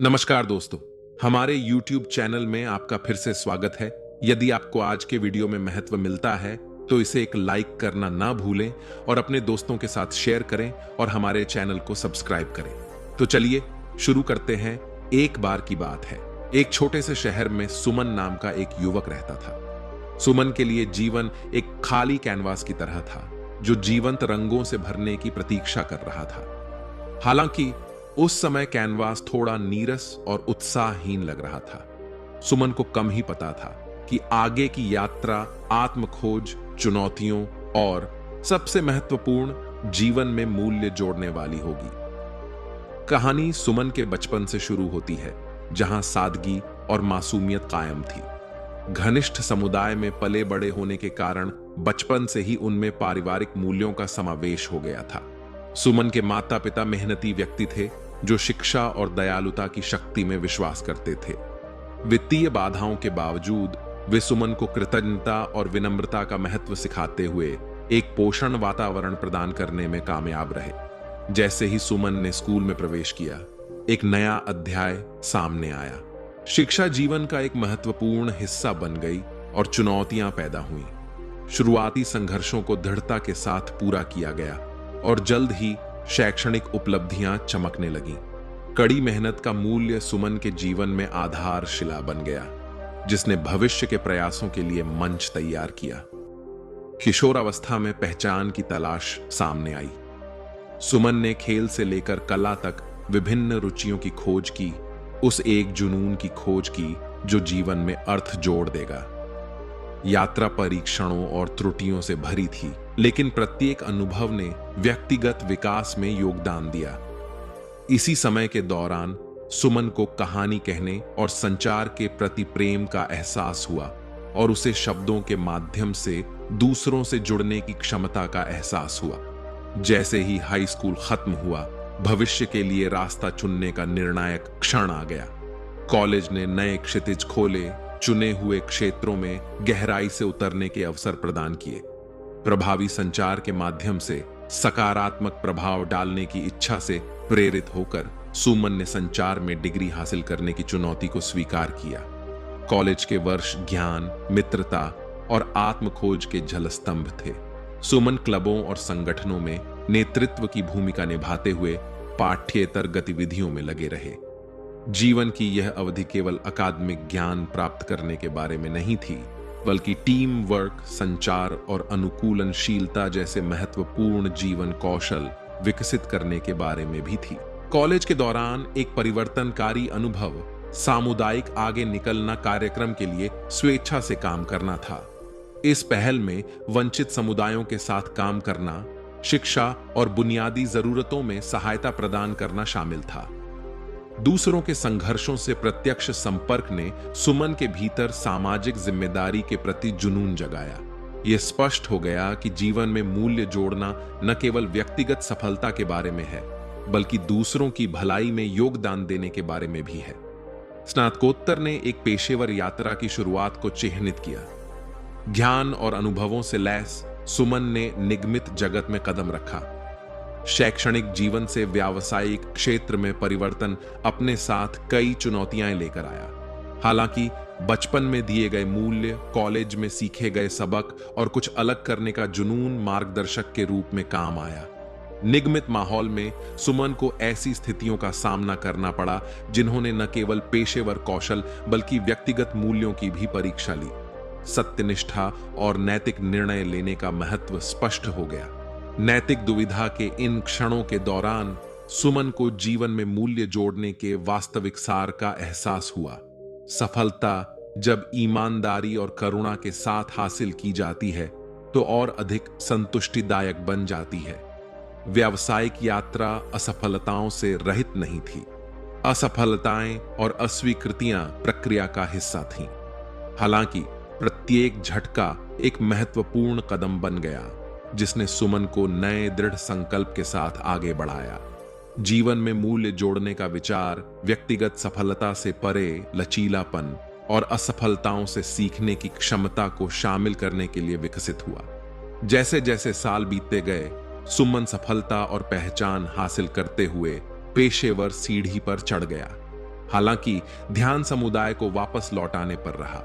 नमस्कार दोस्तों, हमारे YouTube चैनल में आपका फिर से स्वागत है। यदि आपको आज के वीडियो में महत्व मिलता है तो इसे एक लाइक करना ना भूलें और अपने दोस्तों के साथ शेयर करें और हमारे चैनल को सब्सक्राइब करें। तो चलिए शुरू करते हैं। एक बार की बात है, एक छोटे से शहर में सुमन नाम का एक युवक रहता था। सुमन के लिए जीवन एक खाली कैनवास की तरह था जो जीवंत रंगों से भरने की प्रतीक्षा कर रहा था। हालांकि उस समय कैनवास थोड़ा नीरस और उत्साहहीन लग रहा था। सुमन को कम ही पता था कि आगे की यात्रा आत्मखोज, चुनौतियों और सबसे महत्वपूर्ण जीवन में मूल्य जोड़ने वाली होगी। कहानी सुमन के बचपन से शुरू होती है, जहां सादगी और मासूमियत कायम थी। घनिष्ठ समुदाय में पले बड़े होने के कारण बचपन से ही उनमें पारिवारिक मूल्यों का समावेश हो गया था। सुमन के माता पिता मेहनती व्यक्ति थे जो शिक्षा और दयालुता की शक्ति में विश्वास करते थे। वित्तीय बाधाओं के बावजूद वे सुमन को कृतज्ञता और विनम्रता का महत्व सिखाते हुए एक पोषण वातावरण प्रदान करने में कामयाब रहे। जैसे ही सुमन ने स्कूल में प्रवेश किया, एक नया अध्याय सामने आया। शिक्षा जीवन का एक महत्वपूर्ण हिस्सा बन गई और चुनौतियां पैदा हुई। शुरुआती संघर्षों को दृढ़ता के साथ पूरा किया गया और जल्द ही शैक्षणिक उपलब्धियां चमकने लगीं। कड़ी मेहनत का मूल्य सुमन के जीवन में आधारशिला बन गया, जिसने भविष्य के प्रयासों के लिए मंच तैयार किया। किशोरावस्था में पहचान की तलाश सामने आई। सुमन ने खेल से लेकर कला तक विभिन्न रुचियों की खोज की, उस एक जुनून की खोज की जो जीवन में अर्थ जोड़ देगा। यात्रा परीक्षणों और त्रुटियों से भरी थी, लेकिन प्रत्येक अनुभव ने व्यक्तिगत विकास में योगदान दिया। इसी समय के दौरान सुमन को कहानी कहने और संचार के प्रति प्रेम का एहसास हुआ और उसे शब्दों के माध्यम से दूसरों से जुड़ने की क्षमता का एहसास हुआ। जैसे ही हाई स्कूल खत्म हुआ, भविष्य के लिए रास्ता चुनने का निर्णायक क्षण आ गया। कॉलेज ने नए क्षितिज खोले, चुने हुए क्षेत्रों में गहराई से उतरने के अवसर प्रदान किए। प्रभावी संचार के माध्यम से सकारात्मक प्रभाव डालने की इच्छा से प्रेरित होकर सुमन ने संचार में डिग्री हासिल करने की चुनौती को स्वीकार किया। कॉलेज के वर्ष ज्ञान, मित्रता और आत्मखोज के झलस्तंभ थे। सुमन क्लबों और संगठनों में नेतृत्व की भूमिका निभाते हुए पाठ्येतर गतिविधियों में लगे रहे। जीवन की यह अवधि केवल अकादमिक ज्ञान प्राप्त करने के बारे में नहीं थी, बल्कि टीम वर्क, संचार और अनुकूलनशीलता जैसे महत्वपूर्ण जीवन कौशल विकसित करने के बारे में भी थी। कॉलेज के दौरान एक परिवर्तनकारी अनुभव सामुदायिक आगे निकलना कार्यक्रम के लिए स्वेच्छा से काम करना था। इस पहल में वंचित समुदायों के साथ काम करना, शिक्षा और बुनियादी जरूरतों में सहायता प्रदान करना शामिल था। दूसरों के संघर्षों से प्रत्यक्ष संपर्क ने सुमन के भीतर सामाजिक जिम्मेदारी के प्रति जुनून जगाया। यह स्पष्ट हो गया कि जीवन में मूल्य जोड़ना न केवल व्यक्तिगत सफलता के बारे में है, बल्कि दूसरों की भलाई में योगदान देने के बारे में भी है। स्नातकोत्तर ने एक पेशेवर यात्रा की शुरुआत को चिह्नित किया। ज्ञान और अनुभवों से लैस सुमन ने निगमित जगत में कदम रखा। शैक्षणिक जीवन से व्यावसायिक क्षेत्र में परिवर्तन अपने साथ कई चुनौतियां लेकर आया। हालांकि बचपन में दिए गए मूल्य, कॉलेज में सीखे गए सबक और कुछ अलग करने का जुनून मार्गदर्शक के रूप में काम आया। निगमित माहौल में सुमन को ऐसी स्थितियों का सामना करना पड़ा जिन्होंने न केवल पेशेवर कौशल बल्कि व्यक्तिगत मूल्यों की भी परीक्षा ली। सत्यनिष्ठा और नैतिक निर्णय लेने का महत्व स्पष्ट हो गया। नैतिक दुविधा के इन क्षणों के दौरान सुमन को जीवन में मूल्य जोड़ने के वास्तविक सार का एहसास हुआ। सफलता जब ईमानदारी और करुणा के साथ हासिल की जाती है तो और अधिक संतुष्टिदायक बन जाती है। व्यावसायिक यात्रा असफलताओं से रहित नहीं थी। असफलताएं और अस्वीकृतियां प्रक्रिया का हिस्सा थीं। हालांकि प्रत्येक झटका एक महत्वपूर्ण कदम बन गया, जिसने सुमन को नए दृढ़ संकल्प के साथ आगे बढ़ाया। जीवन में मूल्य जोड़ने का विचार व्यक्तिगत सफलता से परे लचीलापन और असफलताओं से सीखने की क्षमता को शामिल करने के लिए विकसित हुआ। जैसे जैसे साल बीतते गए, सुमन सफलता और पहचान हासिल करते हुए पेशेवर सीढ़ी पर चढ़ गया। हालांकि ध्यान समुदाय को वापस लौटाने पर रहा।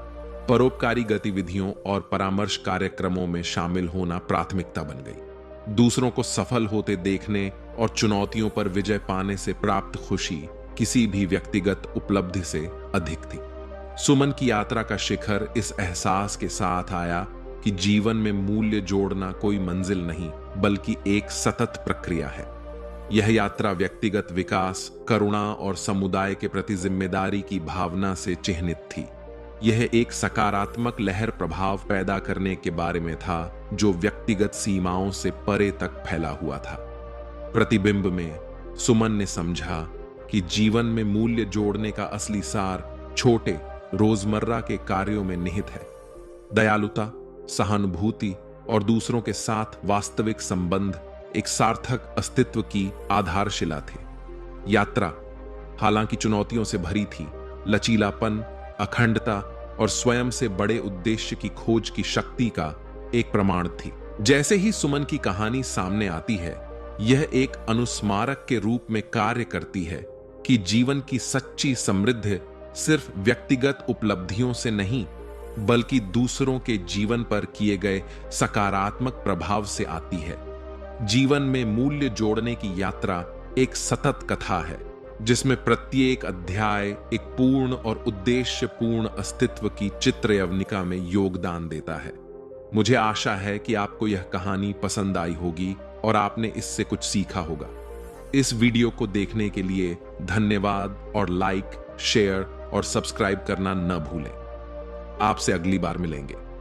परोपकारी गतिविधियों और परामर्श कार्यक्रमों में शामिल होना प्राथमिकता बन गई। दूसरों को सफल होते देखने और चुनौतियों पर विजय पाने से प्राप्त खुशी किसी भी व्यक्तिगत उपलब्धि से अधिक थी। सुमन की यात्रा का शिखर इस एहसास के साथ आया कि जीवन में मूल्य जोड़ना कोई मंजिल नहीं, बल्कि एक सतत प्रक्रिया है। यह यात्रा व्यक्तिगत विकास, करुणा और समुदाय के प्रति जिम्मेदारी की भावना से चिह्नित थी। यह एक सकारात्मक लहर प्रभाव पैदा करने के बारे में था, जो व्यक्तिगत सीमाओं से परे तक फैला हुआ था। प्रतिबिंब में सुमन ने समझा कि जीवन में मूल्य जोड़ने का असली सार छोटे रोजमर्रा के कार्यों में निहित है। दयालुता, सहानुभूति और दूसरों के साथ वास्तविक संबंध एक सार्थक अस्तित्व की आधारशिला थे। यात्रा हालांकि चुनौतियों से भरी थी, लचीलापन, अखंडता और स्वयं से बड़े उद्देश्य की खोज की शक्ति का एक प्रमाण थी। जैसे ही सुमन की कहानी सामने आती है, यह एक अनुस्मारक के रूप में कार्य करती है कि जीवन की सच्ची समृद्धि सिर्फ व्यक्तिगत उपलब्धियों से नहीं, बल्कि दूसरों के जीवन पर किए गए सकारात्मक प्रभाव से आती है। जीवन में मूल्य जोड़ने की यात्रा एक सतत कथा है, जिसमें प्रत्येक अध्याय एक पूर्ण और उद्देश्यपूर्ण अस्तित्व की चित्र यवनिका में योगदान देता है। मुझे आशा है कि आपको यह कहानी पसंद आई होगी और आपने इससे कुछ सीखा होगा। इस वीडियो को देखने के लिए धन्यवाद और लाइक, शेयर और सब्सक्राइब करना न भूलें। आपसे अगली बार मिलेंगे।